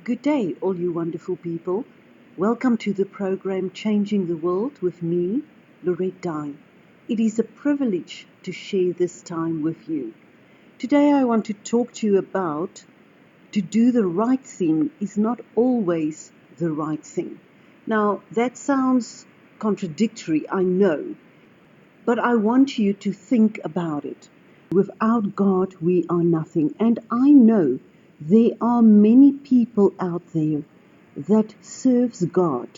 Good day, all you wonderful people. Welcome to the program Changing the World with me, Lorette Dye. It is a privilege to share this time with you. Today I want to talk to you about to do the right thing is not always the right thing. Now, that sounds contradictory, I know, but I want you to think about it. Without God, we are nothing. And I know there are many people out there that serves God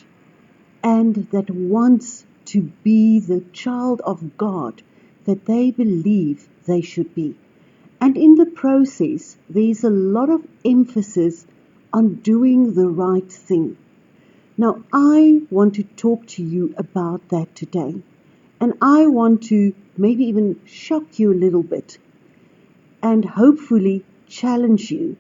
and that wants to be the child of God that they believe they should be. And in the process, there's a lot of emphasis on doing the right thing. Now, I want to talk to you about that today. And I want to maybe even shock you a little bit and hopefully challenge you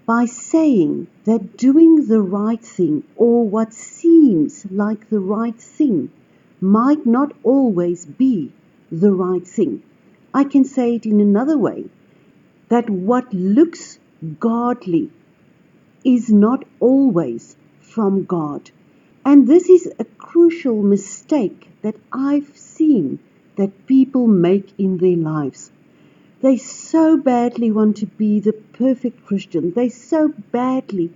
by saying that doing the right thing or what seems like the right thing might not always be the right thing. I can say it in another way, that what looks godly is not always from God. And this is a crucial mistake that I've seen that people make in their lives. They so badly want to be the perfect Christian. They so badly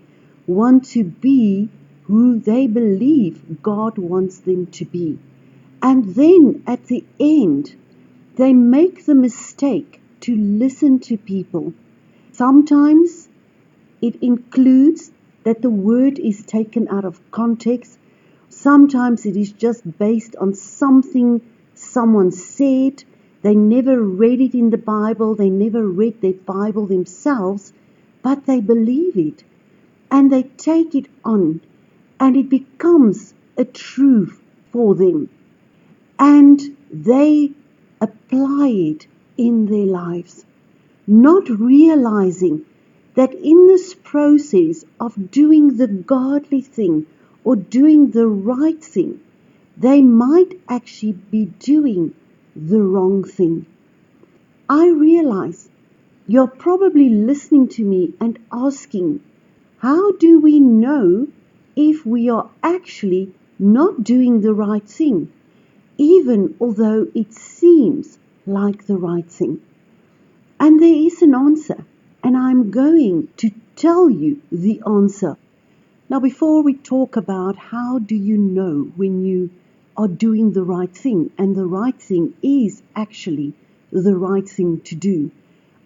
want to be who they believe God wants them to be. And then at the end, they make the mistake to listen to people. Sometimes it includes that the word is taken out of context. Sometimes it is just based on something someone said. They never read it in the Bible. They never read their Bible themselves, but they believe it. And they take it on, and it becomes a truth for them. And they apply it in their lives, not realizing that in this process of doing the godly thing or doing the right thing, they might actually be doing the wrong thing. I realize you're probably listening to me and asking, how do we know if we are actually not doing the right thing, even although it seems like the right thing? And there is an answer. And I'm going to tell you the answer. Now, before we talk about how do you know when you are doing the right thing, and the right thing is actually the right thing to do,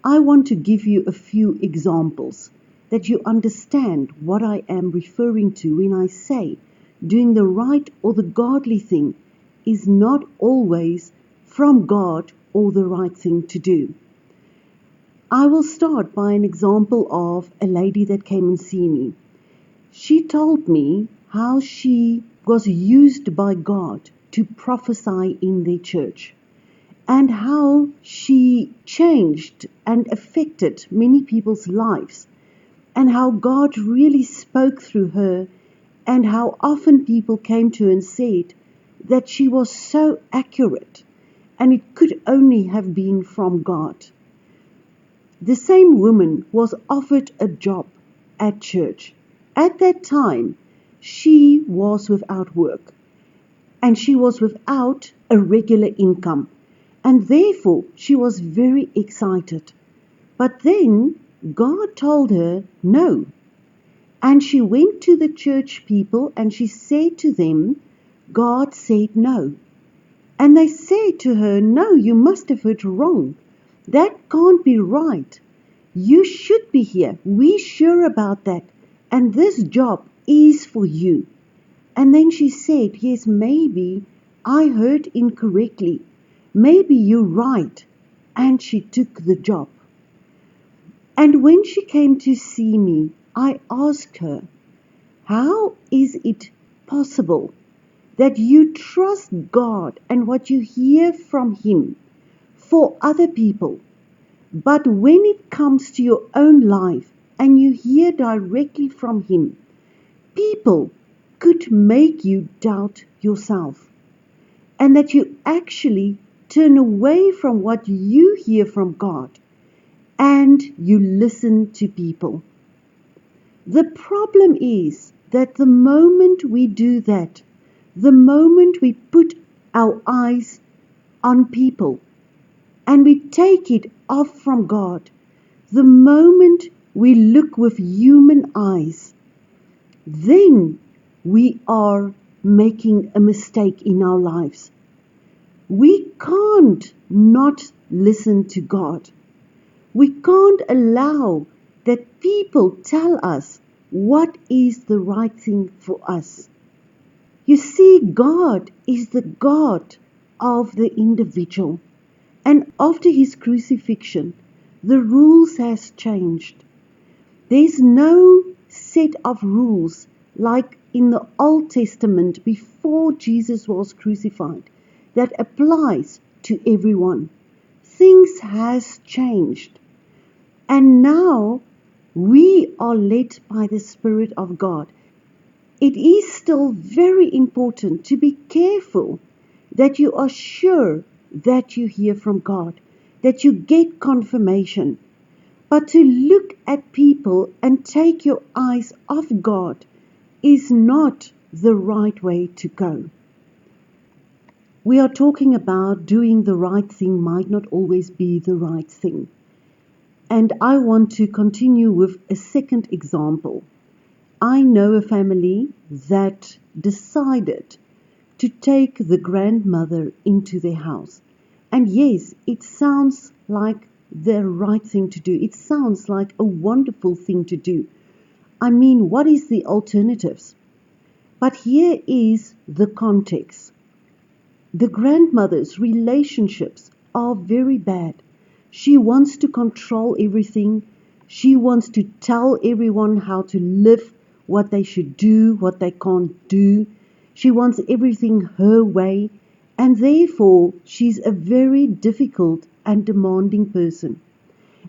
I want to give you a few examples that you understand what I am referring to when I say doing the right or the godly thing is not always from God or the right thing to do. I will start by an example of a lady that came and see me. She told me how she was used by God to prophesy in their church, and how she changed and affected many people's lives, and how God really spoke through her, and how often people came to her and said that she was so accurate, and it could only have been from God. The same woman was offered a job at church. At that time, she was without work, and she was without a regular income, and therefore she was very excited. But then God told her no, and she went to the church people and she said to them, God said no. And they said to her, no, you must have heard wrong. That can't be right. You should be here. We're sure about that. And this job is for you. And then she said, yes, maybe I heard incorrectly. Maybe you're right. And she took the job. And when she came to see me, I asked her, how is it possible that you trust God and what you hear from Him for other people, but when it comes to your own life and you hear directly from Him, people could make you doubt yourself, and that you actually turn away from what you hear from God and you listen to people? The problem is that the moment we do that, the moment we put our eyes on people and we take it off from God, the moment we look with human eyes, then we are making a mistake in our lives. We can't not listen to God. We can't allow that people tell us what is the right thing for us. You see, God is the God of the individual. And after his crucifixion, the rules has changed. There's no set of rules like in the Old Testament before Jesus was crucified that applies to everyone. Things has changed. And now we are led by the Spirit of God. It is still very important to be careful that you are sure that you hear from God, that you get confirmation. But to look at people and take your eyes off God is not the right way to go. We are talking about doing the right thing might not always be the right thing. And I want to continue with a second example. I know a family that decided to take the grandmother into their house. And yes, it sounds like the right thing to do. It sounds like a wonderful thing to do. I mean, what is the alternatives? But here is the context. The grandmother's relationships are very bad. She wants to control everything. She wants to tell everyone how to live, what they should do, what they can't do. She wants everything her way, and therefore she's a very difficult and demanding person.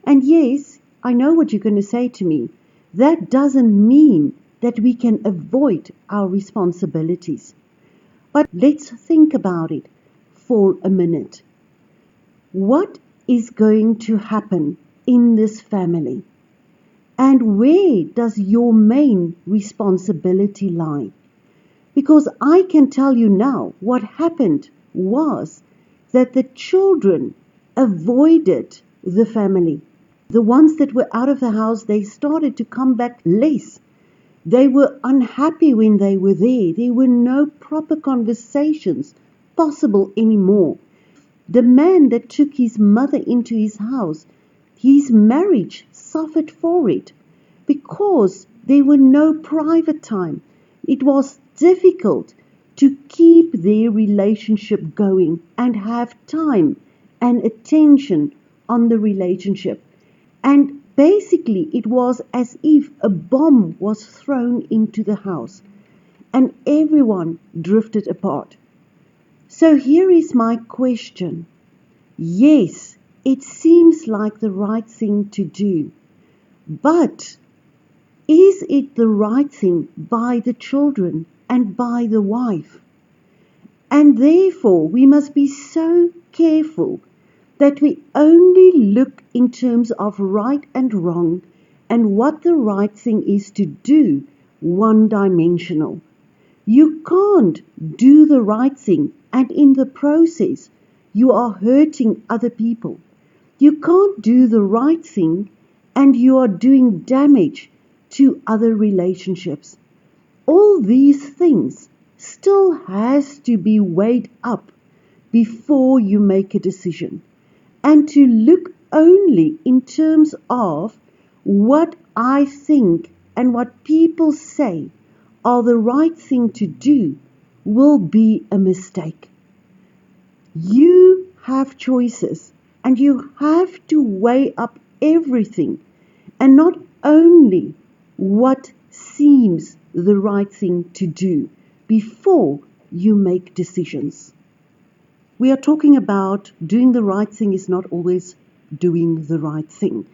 And yes, I know what you're going to say to me. That doesn't mean that we can avoid our responsibilities. But let's think about it for a minute. What is going to happen in this family? And where does your main responsibility lie? Because I can tell you now what happened was that the children avoided the family. The ones that were out of the house, they started to come back less. They were unhappy when they were there. There were no proper conversations possible anymore. The man that took his mother into his house, his marriage suffered for it because there were no private time. It was difficult to keep their relationship going and have time and attention on the relationship. And basically, it was as if a bomb was thrown into the house and everyone drifted apart. So here is my question. Yes, it seems like the right thing to do, but is it the right thing by the children and by the wife? And therefore, we must be so careful that we only look in terms of right and wrong and what the right thing is to do, one-dimensional. You can't do the right thing and in the process you are hurting other people. You can't do the right thing and you are doing damage to other relationships. All these things still has to be weighed up before you make a decision. And to look only in terms of what I think and what people say are the right thing to do will be a mistake. You have choices and you have to weigh up everything and not only what seems the right thing to do before you make decisions. We are talking about doing the right thing is not always doing the right thing.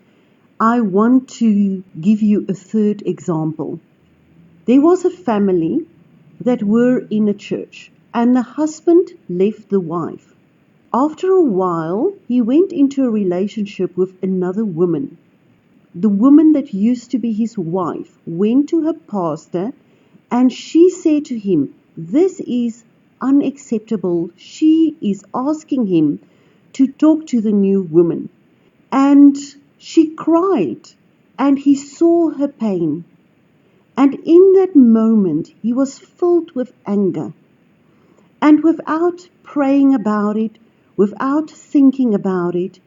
I want to give you a third example. There was a family that were in a church and the husband left the wife. After a while, he went into a relationship with another woman. the woman that used to be his wife, went to her pastor and she said to him, "This is unacceptable." She is asking him to talk to the new woman. And she cried, and he saw her pain. And in that moment, he was filled with anger. And without praying about it, without thinking about it,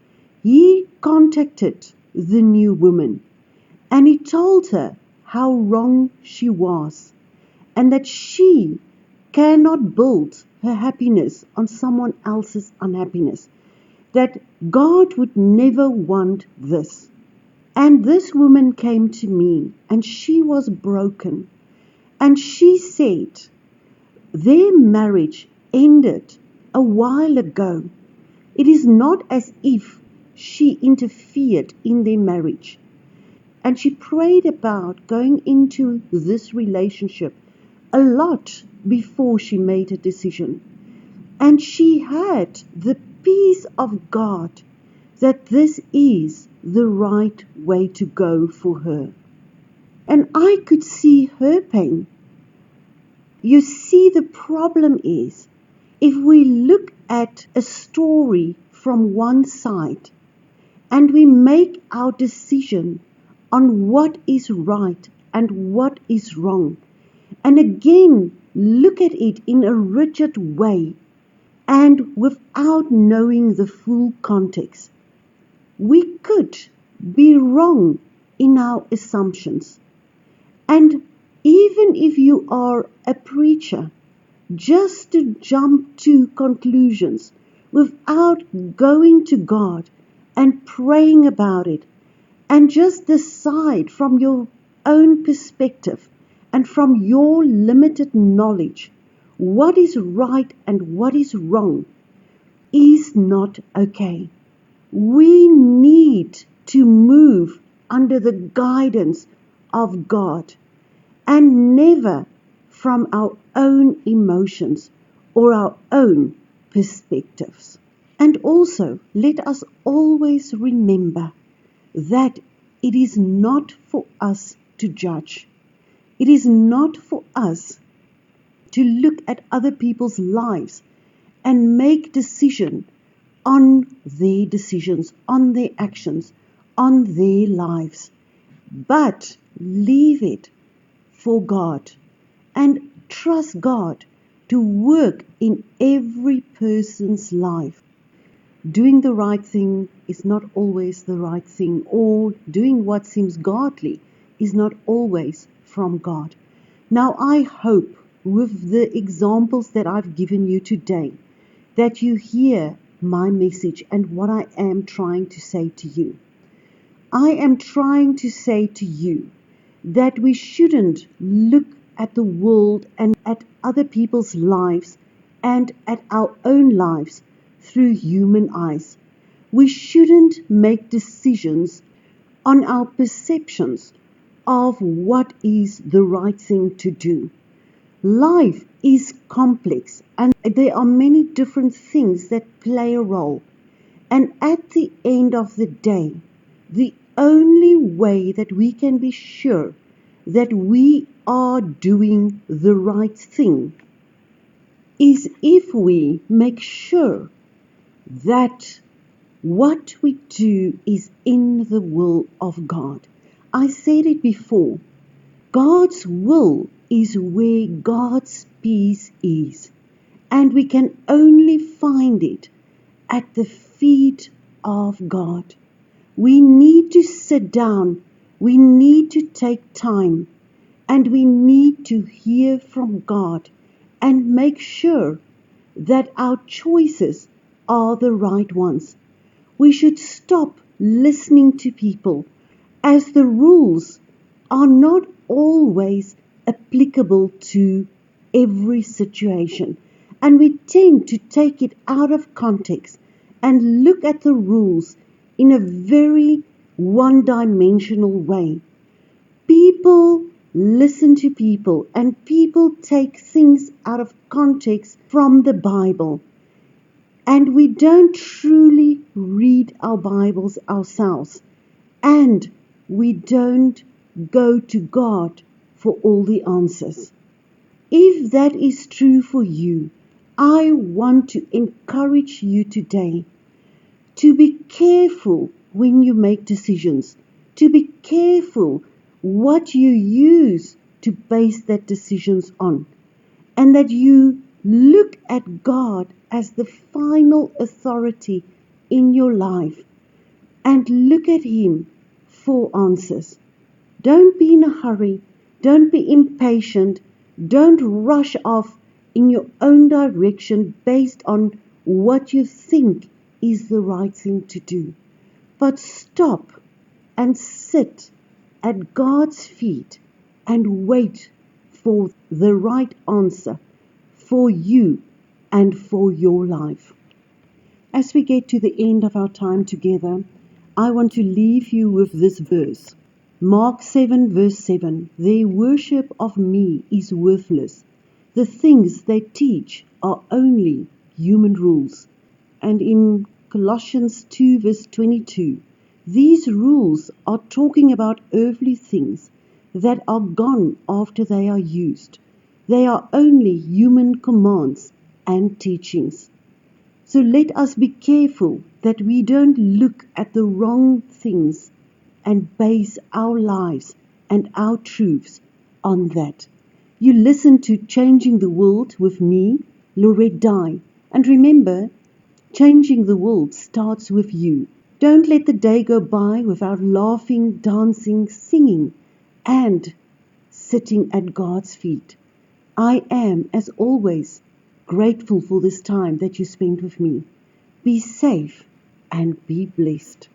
he contacted the new woman. And he told her how wrong she was, and that she cannot build her happiness on someone else's unhappiness, that God would never want this. And this woman came to me, and she was broken. And she said, their marriage ended a while ago. It is not as if she interfered in their marriage. And she prayed about going into this relationship a lot before she made a decision. And she had the peace of God that this is the right way to go for her. And I could see her pain. You see, the problem is, if we look at a story from one side and we make our decision on what is right and what is wrong, and again look at it in a rigid way and without knowing the full context, we could be wrong in our assumptions. And even if you are a preacher, just to jump to conclusions without going to God and praying about it, and just decide from your own perspective and from your limited knowledge what is right and what is wrong, is not okay. We need to move under the guidance of God and never from our own emotions or our own perspectives. And also, let us always remember that it is not for us to judge. It is not for us to look at other people's lives and make decisions on their decisions, on their actions, on their lives. But leave it for God and trust God to work in every person's life. Doing the right thing is not always the right thing, or doing what seems godly is not always from God. Now, I hope with the examples that I've given you today that you hear my message and what I am trying to say to you. I am trying to say to you that we shouldn't look at the world and at other people's lives and at our own lives through human eyes. We shouldn't make decisions on our perceptions of what is the right thing to do. Life is complex and there are many different things that play a role. And at the end of the day, the only way that we can be sure that we are doing the right thing is if we make sure that what we do is in the will of God. I said it before, God's will is where God's peace is, and we can only find it at the feet of God. We need to sit down, we need to take time, and we need to hear from God and make sure that our choices are the right ones. We should stop listening to people, as the rules are not always applicable to every situation. And we tend to take it out of context and look at the rules in a very one-dimensional way. People listen to people, and people take things out of context from the Bible. And we don't truly read our Bibles ourselves and we don't go to God for all the answers. If that is true for you, I want to encourage you today to be careful when you make decisions, to be careful what you use to base that decisions on, and that you look at God as the final authority in your life and look at Him for answers. Don't be in a hurry, don't be impatient, don't rush off in your own direction based on what you think is the right thing to do. But stop and sit at God's feet and wait for the right answer for you and for your life. As we get to the end of our time together, I want to leave you with this verse. Mark 7 verse 7, their worship of me is worthless. The things they teach are only human rules. And in Colossians 2 verse 22, these rules are talking about earthly things that are gone after they are used. They are only human commands and teachings. So let us be careful that we don't look at the wrong things and base our lives and our truths on that. You listen to Changing the World with me, Lorette Dye. And remember, changing the world starts with you. Don't let the day go by without laughing, dancing, singing, and sitting at God's feet. I am, as always, grateful for this time that you spent with me. Be safe and be blessed.